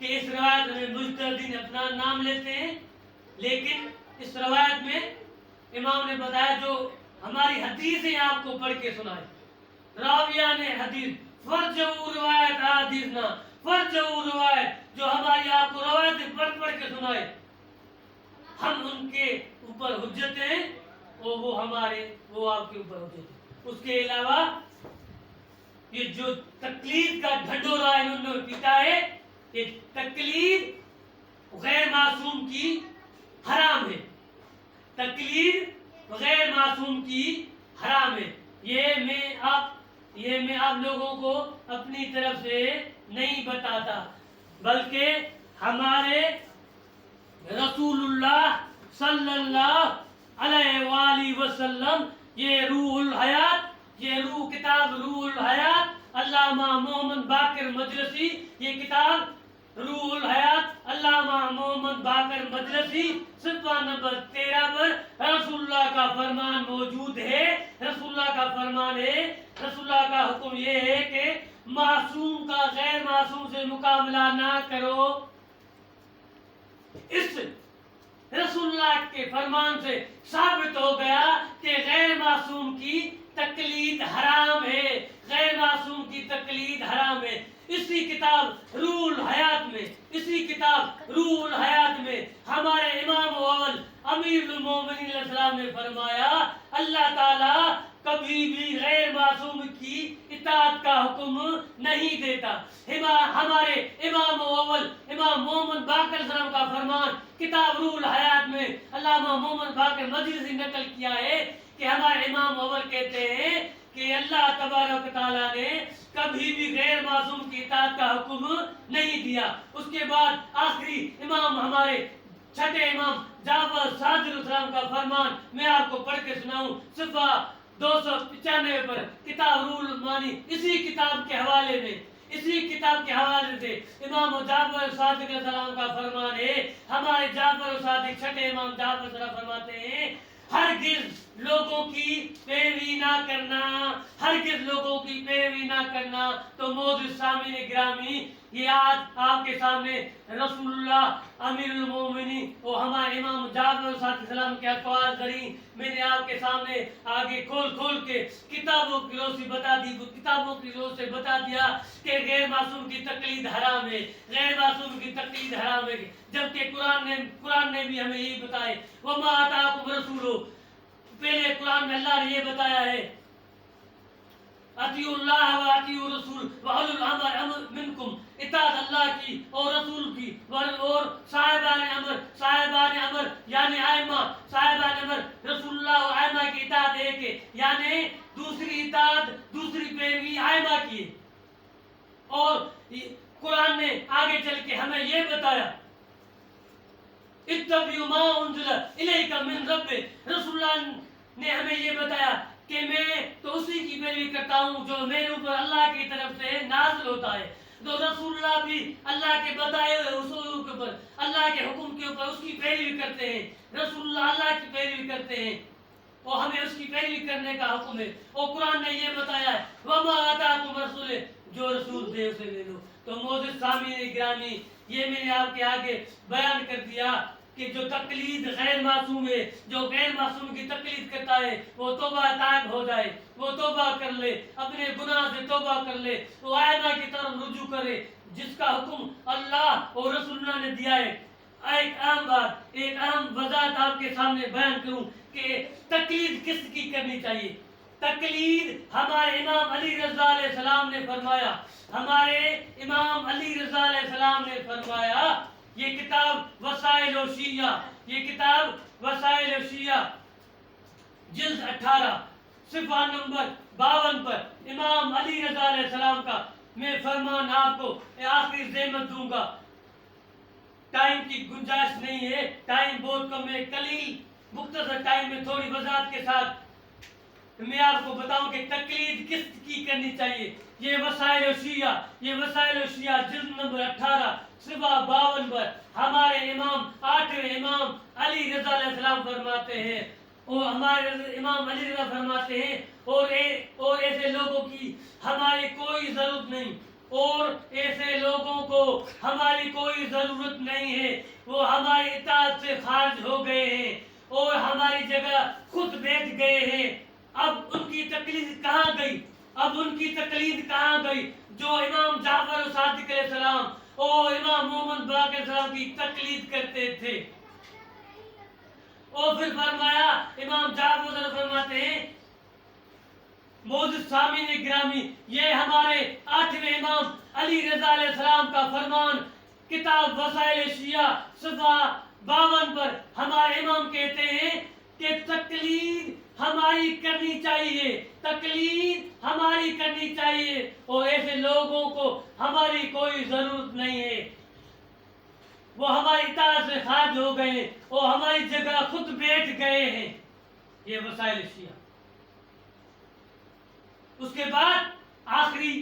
کہ اس روایت میں مجتہدین اپنا نام لیتے ہیں، لیکن اس روایت میں امام نے بتایا جو ہماری حدیثیں آپ کو پڑھ کے سنائے، راویان حدیث فرجو روایت حدیث نہ فرجو روایت، جو ہماری آپ کو روایتیں پڑھ کے سنائے، ہم ان کے اوپر حجت ہیں اور وہ آپ کے اوپر حجت ہیں۔ اس کے علاوہ یہ جو تقلید کا ڈھنڈورا انہوں نے پیٹا ہے، یہ تقلید غیر معصوم کی حرام ہے، تقلید غیر معصوم کی حرام ہے۔ یہ میں آپ لوگوں کو اپنی طرف سے نہیں بتاتا، بلکہ ہمارے رسول اللہ صلی اللہ علیہ وآلہ وسلم، یہ روح الحیات، یہ کتاب روح الحیات، علامہ محمد باقر مجلسی، یہ کتاب روح الحیات علامہ محمد باقر مجلسی صفحہ نمبر 13 پر رسول اللہ کا فرمان موجود ہے۔ رسول اللہ کا فرمان ہے، رسول اللہ کا حکم یہ ہے کہ معصوم کا غیر معصوم سے مقابلہ نہ کرو۔ اس رسول اللہ کے فرمان سے ثابت ہو گیا کہ غیر معصوم کی تقلید حرام ہے، غیر معصوم کی تقلید حرام ہے۔ اسی کتاب روح الحیات میں ہمارے امام اول امیر المومنین علیہ السلام نے فرمایا، اللہ تعالیٰ کبھی بھی غیر معصوم کی اطاعت کا حکم نہیں دیتا۔ ہمارے امام اول امام محمد باقر السلام کا فرمان کتاب روح الحیات میں علامہ محمد باقر مجلسی نقل کیا ہے کہ ہمارے امام اول کہتے ہیں کہ اللہ تبارک تعالیٰ نے کبھی بھی غیر معصوم کی اطاعت کا حکم نہیں دیا۔ اس کے بعد آخری امام ہمارے چھٹے امام جعفر صادق السلام کا فرمان میں آپ کو پڑھ کے سناؤں، صفحہ 295 پر کتاب روح المانی، اسی کتاب کے حوالے سے امام جعفر صادق السلام کا فرمان ہے، ہمارے جعفر صادق چھٹے امام جعفر صادق فرماتے ہیں، ہرگز لوگوں کی پیروی نہ کرنا۔ تو معزز سامعین گرامی، یہ آج آپ کے سامنے رسول اللہ امیر المومنین اور ہمارے امام جعفر صادق السلام کے اقوال ذریعہ میں نے آپ کے سامنے آگے کھول کے کتابوں کی روح سے بتا دیا کہ غیر معصوم کی تقلید حرام ہے، جبکہ قرآن نے بھی ہمیں یہی بتائے، وَمَا آتَاكُمْ رَسُولُ، پہلے قرآن میں اللہ نے یہ بتایا ہے، اطیعوا اللہ و اطیعوا الرسول وَأُولِي الْأَمْرِ مِنْكُمْ، اطاعت اللہ کی اور رسول کی اور صاحبان امر یعنی ائمہ، صاحبان امر رسول اللہ و ائمہ کی اطاعت ایک ہے، یعنی دوسری پیروی ائمہ کی ہے۔ اور قرآن نے آگے چل کے ہمیں یہ بتایا، اتبعوا ما انزل الیک من ربک، رسول اللہ نے ہمیں یہ بتایا کہ میں تو اسی کی پیروی کرتا ہوں جو میرے اوپر اللہ کی طرف سے نازل ہوتا ہے۔ تو رسول اللہ بھی اللہ کے بتائے ہوئے اصولوں کے اوپر، اللہ کے حکم کے اوپر اس کی پیروی کرتے ہیں، رسول اللہ کی پیروی کرتے ہیں اور ہمیں اس کی پیروی کرنے کا حکم ہے۔ اور قرآن نے یہ بتایا ہے، وَمَا آتَاكُمْ رَسُولُ، جو رسول دے اسے لے لو۔ تو معزز سامعین گرامی، یہ میں نے آپ کے آگے بیان کر دیا کہ جو تقلید غیر معصوم ہے، جو غیر معصوم کی تقلید کرتا ہے، وہ توبہ طائب ہو جائے، وہ توبہ کر لے، اپنے گناہ سے توبہ کر لے، وہ ائمہ کی طرف رجوع کرے جس کا حکم اللہ اور رسول اللہ نے دیا ہے۔ ایک اہم وضاحت آپ کے سامنے بیان کروں کہ تقلید کس کی کرنی چاہیے۔ تقلید ہمارے امام علی رضا علیہ السلام نے فرمایا، یہ کتاب وسائل و شیعہ جلد 18 صفحہ نمبر 52 پر امام علی رضا علیہ السلام کا میں فرمان آپ کو آخری زحمت دوں گا، ٹائم کی گنجائش نہیں ہے، ٹائم بہت کم ہے، قلیل مختصر ٹائم میں تھوڑی وضاحت کے ساتھ میں آپ کو بتاؤں کہ تقلید کس کی کرنی چاہیے۔ یہ وسائل و شیعہ جلد نمبر 18 صفحہ 52 پر ہمارے آٹھویں امام علی رضا علیہ السلام فرماتے ہیں، اور ہمارے امام علی رضا فرماتے ہیں، اور ایسے لوگوں کی ہماری کوئی ضرورت نہیں، اور ایسے لوگوں کو ہماری کوئی ضرورت نہیں ہے، وہ ہماری اطاعت سے خارج ہو گئے ہیں اور ہماری جگہ خود بیٹھ گئے ہیں۔ اب ان کی تقلید کہاں گئی جو امام جعفر صادق علیہ السلام اور امام محمد باقر السلام کی تقلید کرتے تھے۔ اور پھر فرمایا امام جعفر فرماتے ہیں موجود سامعین گرامی یہ ہمارے 8ویں امام علی رضا علیہ السلام کا فرمان کتاب وسائل شیعہ صفحہ 52 پر ہمارے امام کہتے ہیں کہ تقلید ہماری کرنی چاہیے، تقلید ہماری کرنی چاہیے، اور ایسے لوگوں کو ہماری کوئی ضرورت نہیں ہے، وہ ہماری اطاعت سے خارج ہو گئے ہیں، وہ ہماری جگہ خود بیٹھ گئے ہیں۔ یہ وسائل شیعہ۔ اس کے بعد آخری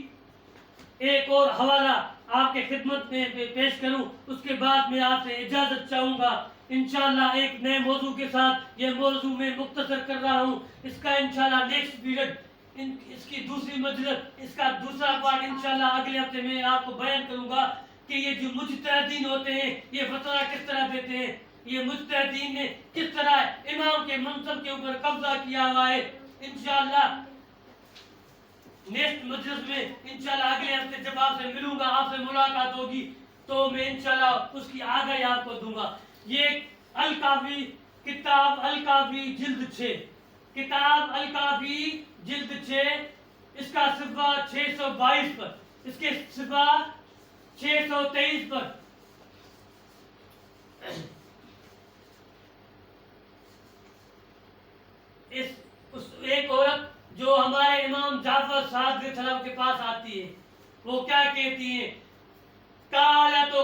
ایک اور حوالہ آپ کے خدمت میں پیش کروں، اس کے بعد میں آپ سے اجازت چاہوں گا۔ انشاءاللہ ایک نئے موضوع کے ساتھ یہ موضوع میں مختصر کر رہا ہوں، اس کا انشاءاللہ نیکسٹ پیریڈ، اس کی دوسری مجلس، اس کا دوسرا پارٹ انشاءاللہ اگلے ہفتے میں آپ کو بیان کروں گا کہ یہ جو مجتہدین ہوتے ہیں یہ فتویٰ کس طرح دیتے ہیں، یہ مجتہدین نے کس طرح امام کے منصب کے اوپر قبضہ کیا ہوا ہے۔ انشاءاللہ نیکسٹ مجلس میں انشاءاللہ اگلے ہفتے جب آپ سے ملوں گا، آپ سے ملاقات ہوگی تو میں انشاءاللہ اس کی آگاہی آپ کو دوں گا۔ یہ الکافی کتاب الکافی جلد 6، کتاب الکافی جلد 6، اس کا صفحہ 622 پر، اس کے صفحہ 623 پر ایک عورت جو ہمارے امام جعفر صادق صاحب کے پاس آتی ہے، وہ کیا کہتی ہے؟ قالت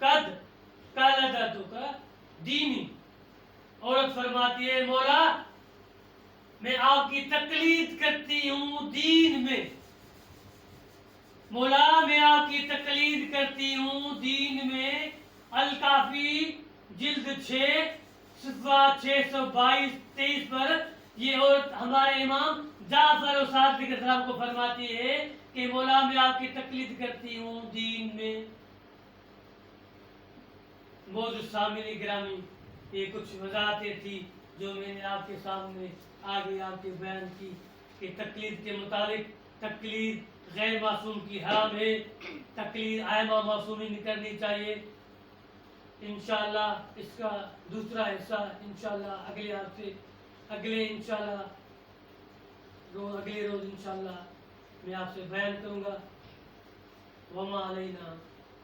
قد قلدتک دینی، عورت فرماتی ہے مولا میں آپ کی تقلید کرتی ہوں دین میں، مولا میں آپ کی تقلید کرتی ہوں دین میں۔ الکافی جلد 6 صفحہ 622-23 پر یہ عورت ہمارے امام جعفر صادق السلام کو فرماتی ہے کہ مولا میں آپ کی تقلید کرتی ہوں دین میں۔ موجود سامعین گرامی، یہ کچھ وضاحتیں تھی جو میں نے آپ کے سامنے آگے آپ کے بیان کی کہ تقلید کے مطابق تقلید غیر معصوم کی حرام ہے، تقلید ائمہ معصومین کرنی چاہیے۔ انشاءاللہ اس کا دوسرا حصہ انشاءاللہ اگلے روز انشاءاللہ میں آپ سے بیان کروں گا۔ وما علینا،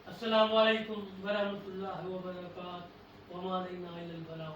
السلام علیکم ورحمۃ اللہ وبرکاتہ، وما علینا الا البلاغ۔